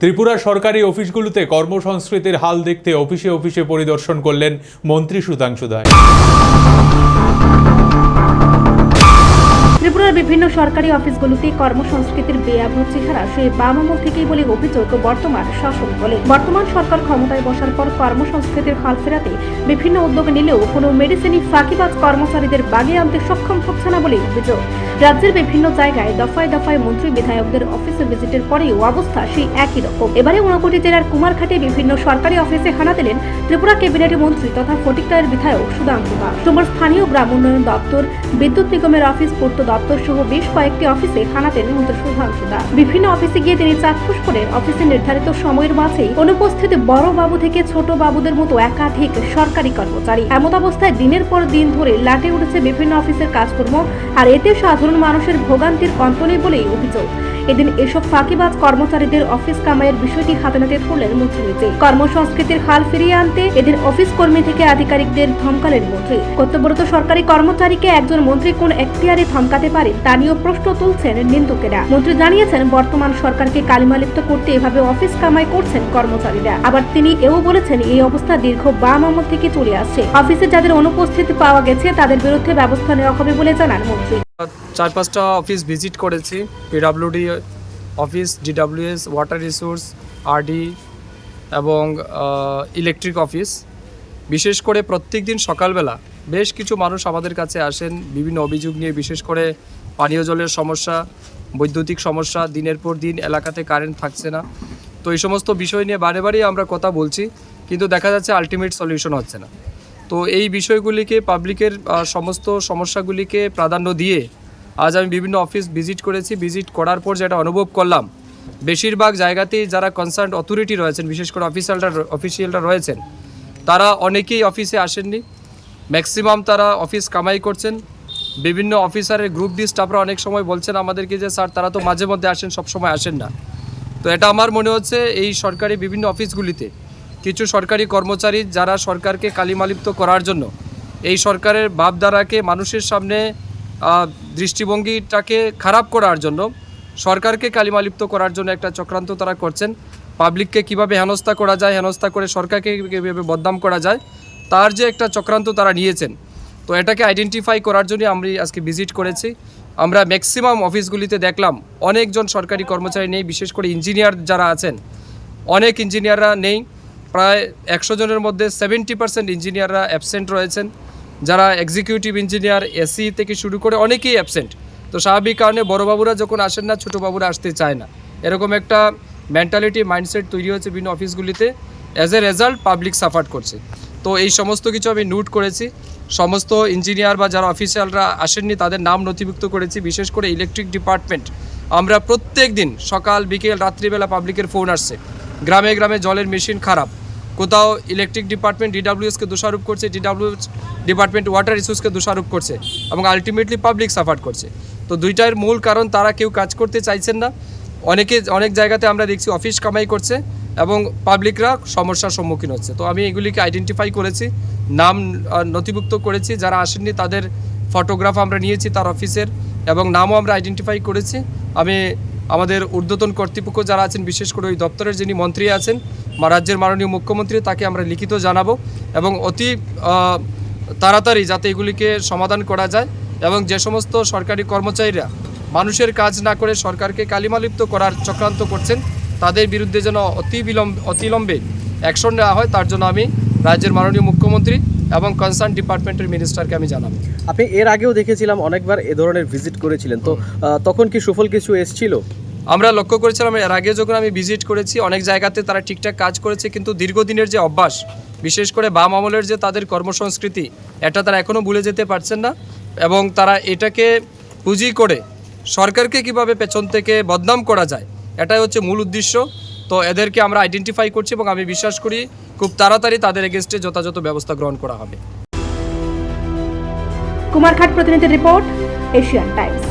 ত্রিপুরা সরকারি অফিসগুলোতে কর্মসংস্কৃতির হাল দেখতে অফিসে অফিসে পরিদর্শন করলেন মন্ত্রী সুধাংশু দাস। ত্রিপুরার বিভিন্ন সরকারি অফিসগুলোতে কর্মসংস্কৃতির বেআবহ চেহারা সেই বাম আমল থেকেই বলে অভিযোগ বর্তমান শাসক বলে। বর্তমান সরকার ক্ষমতায় বসার পর কর্মসংস্কৃতির হাল ফেরাতে বিভিন্ন উদ্যোগ নিলেও কোনো মেডিসিনি ফাঁকিবাজ কর্মচারীদের বাগে আনতে সক্ষম হচ্ছে না বলে অভিযোগ। রাজ্যের বিভিন্ন জায়গায় দফায় দফায় মন্ত্রী বিধায়কদের অফিসে ভিজিটের পরেও অবস্থা সেই একই রকম। এবারে ঊনকোটি জেলার কুমারঘাটে বিভিন্ন সরকারি অফিসে হানা দিলেন ত্রিপুরা ক্যাবিনেট মন্ত্রী তথা ফটিকরায়ের বিধায়ক সুধাংশু দাস। সোমবার স্থানীয় গ্রাম উন্নয়ন দপ্তর, বিদ্যুৎ নিগমের অফিস, পূর্ত দপ্তর সহ বেশ কয়েকটি অফিসে হানা দেন মন্ত্রী সুধাংশু দাস। বিভিন্ন অফিসে গিয়ে তিনি চাক্ষুষ করেন অফিসে নির্ধারিত সময়ের মাঝেই অনুপস্থিত বড় বাবু থেকে ছোট বাবুদের মতো একাধিক সরকারি কর্মচারী। এমত অবস্থায় দিনের পর দিন ধরে লাটে উঠেছে বিভিন্ন অফিসের কাজকর্ম, আর এতে সাধারণ মানুষের ভোগান্তির অন্ত নেই বলেই অভিযোগ। এদিন এসব ফাঁকিবাজ কর্মচারীদের অফিস কামাইয়ের বিষয়টি হাতে নাতে ধরলেন মন্ত্রী নিজে। কর্মসংস্কৃতির হাল ফিরিয়ে আনতে এদিন অফিস কর্মী থেকে আধিকারিকদের ধমকালেন মন্ত্রী। কর্তব্যরত সরকারি কর্মচারীকে একজন মন্ত্রী কোন এখতিয়ারে ধমকাতে পারেন তা নিয়েও প্রশ্ন তুলছেন নিন্দুকেরা। মন্ত্রী জানিয়েছেন, বর্তমান সরকারকে কালিমালিপ্ত করতে এভাবে অফিস কামাই করছেন কর্মচারীরা। আবার তিনি এও বলেছেন, এই অবস্থা দীর্ঘ বাম আমল থেকে চলে আসছে। অফিসে যাদের অনুপস্থিত পাওয়া গেছে তাদের বিরুদ্ধে ব্যবস্থা নেওয়া হবে বলে জানান মন্ত্রী। 4-5টা অফিস ভিজিট করেছি, PWD office, DWS, water resource, RD এবং ইলেকট্রিক অফিস। বিশেষ করে প্রত্যেক দিন সকালবেলা বেশ কিছু মানুষ আমাদের কাছে আসেন বিভিন্ন অভিযোগ নিয়ে, বিশেষ করে পানীয় জলের সমস্যা, বৈদ্যুতিক সমস্যা, দিনের পর দিন এলাকাতে কারেন্ট থাকছে না। তো এই সমস্ত বিষয় নিয়ে বারে বারেই আমরা কথা বলছি, কিন্তু দেখা যাচ্ছে আলটিমেট সলিউশন হচ্ছে না। তো এই বিষয়গুলিকে, পাবলিকের সমস্ত সমস্যাগুলিকে প্রাধান্য দিয়ে আজ আমি বিভিন্ন অফিস ভিজিট করেছি। ভিজিট করার পর যেটা অনুভব করলাম, বেশিরভাগ জায়গাতেই যারা কনসার্ন অথরিটি রয়েছেন, বিশেষ করে অফিসিয়ালরা রয়েছেন, তারা অনেকেই অফিসে আসেননি। ম্যাক্সিমাম তারা অফিস কামাই করছেন। বিভিন্ন অফিসারের গ্রুপ ডি স্টাফরা অনেক সময় বলছেন আমাদেরকে যে স্যার তারা তো মাঝে মধ্যে আসেন, সব সময় আসেন না। তো এটা আমার মনে হচ্ছে এই সরকারি বিভিন্ন অফিসগুলিতে কিছু সরকারি কর্মচারী যারা সরকারকে কালিমালিপ্ত করার জন্য, এই সরকারের ভাবধারাকে মানুষের সামনে দৃষ্টিভঙ্গিটাকে খারাপ করার জন্য, সরকারকে কালিমালিপ্ত করার জন্য একটা চক্রান্ত তারা করছেন। পাবলিককে কিভাবে হেনস্থা করা যায়, হেনস্থা করে সরকারকে কীভাবে বদনাম করা যায়, তার যে একটা চক্রান্ত তারা নিয়েছেন। তো এটাকে আইডেন্টিফাই করার জন্য আমরা আজকে ভিজিট করেছি। আমরা ম্যাক্সিমাম অফিসগুলিতে দেখলাম অনেকজন সরকারি কর্মচারী নেই, বিশেষ করে ইঞ্জিনিয়ার যারা আছেন, অনেক ইঞ্জিনিয়াররা নেই। প্রায় 100 জনের মধ্যে 70% ইঞ্জিনিয়াররা অ্যাবসেন্ট রয়েছেন। যারা এক্সিকিউটিভ ইঞ্জিনিয়ার, এসি থেকে শুরু করে অনেকেই অ্যাবসেন্ট। তো স্বাভাবিক কারণে বড়োবাবুরা যখন আসেন না, ছোটোবাবুরা আসতে চায় না, এরকম একটা মেন্টালিটি, মাইন্ডসেট তৈরি হয়েছে বিভিন্ন অফিসগুলিতে। As a result public suffer করছে। তো এই সমস্ত কিছু আমি নোট করেছি। সমস্ত ইঞ্জিনিয়ার বা যারা অফিসিয়ালরা আসেননি তাদের নাম নথিভুক্ত করেছি। বিশেষ করে ইলেকট্রিক ডিপার্টমেন্ট, আমরা প্রত্যেক দিন সকাল বিকেল রাত্রিবেলা পাবলিকের ফোন আসছে, গ্রামে গ্রামে জলের মেশিন খারাপ। কোথাও ইলেকট্রিক ডিপার্টমেন্ট ডিডব্লিউএসকে দোষারোপ করছে, ডিডব্লিউএস ডিপার্টমেন্ট ওয়াটার রিসোর্সকে দোষারোপ করছে, এবং আলটিমেটলি পাবলিক সাফার করছে। তো দুইটার মূল কারণ, তারা কেউ কাজ করতে চাইছেন না। অনেক জায়গাতে আমরা দেখছি অফিস কামাই করছে এবং পাবলিকরা সমস্যার সম্মুখীন হচ্ছে। তো আমি এগুলিকে আইডেন্টিফাই করেছি, নাম নথিভুক্ত করেছি। যারা আসেননি তাদের ফটোগ্রাফ আমরা নিয়েছি তার অফিসের, এবং নামও আমরা আইডেন্টিফাই করেছি। আমি আমাদের ঊর্ধ্বতন কর্তৃপক্ষ যারা আছেন, বিশেষ করে ওই দপ্তরের যিনি মন্ত্রী আছেন, রাজ্যের মাননীয় মুখ্যমন্ত্রী, তাকে আমরা লিখিত জানাবো, এবং অতি তাড়াতাড়ি যাতে এগুলিকে সমাধান করা যায়। এবং যে সমস্ত সরকারি কর্মচারীরা মানুষের কাজ না করে সরকারকে কালিমালিপ্ত করার চক্রান্ত করছেন, তাদের বিরুদ্ধে যেন অতিলম্বে অ্যাকশন নেওয়া হয়, তার জন্য আমি রাজ্যের মাননীয় মুখ্যমন্ত্রী এবং কনসার্ন ডিপার্টমেন্টের মিনিস্টারকে আমি জানাবো। আপনি এর আগেও দেখেছিলাম অনেকবার এ ধরনের ভিজিট করেছিলেন, তো তখন কি সুফল কিছু এসেছিল? আমরা লক্ষ্য করেছিলাম এর আগে যখন আমি ভিজিট করেছি, অনেক জায়গাতে তারা ঠিকঠাক কাজ করেছে, কিন্তু দীর্ঘদিনের যে অভ্যাস, বিশেষ করে বাম আমলের যে তাদের কর্মসংস্কৃতি, এটা তারা এখনও ভুলে যেতে পারছেন না। এবং তারা এটাকে পুঁজি করে সরকারকে কিভাবে পেছন থেকে বদনাম করা যায়, এটাই হচ্ছে মূল উদ্দেশ্য। তো এদেরকে আমরা আইডেন্টিফাই করছি, এবং আমি বিশ্বাস করি খুব তাড়াতাড়ি তাদের এগেইনস্টে যথাযথ ব্যবস্থা গ্রহণ করা হবে। কুমারঘাট প্রতিনিধির রিপোর্ট, এশিয়ান টাইমস।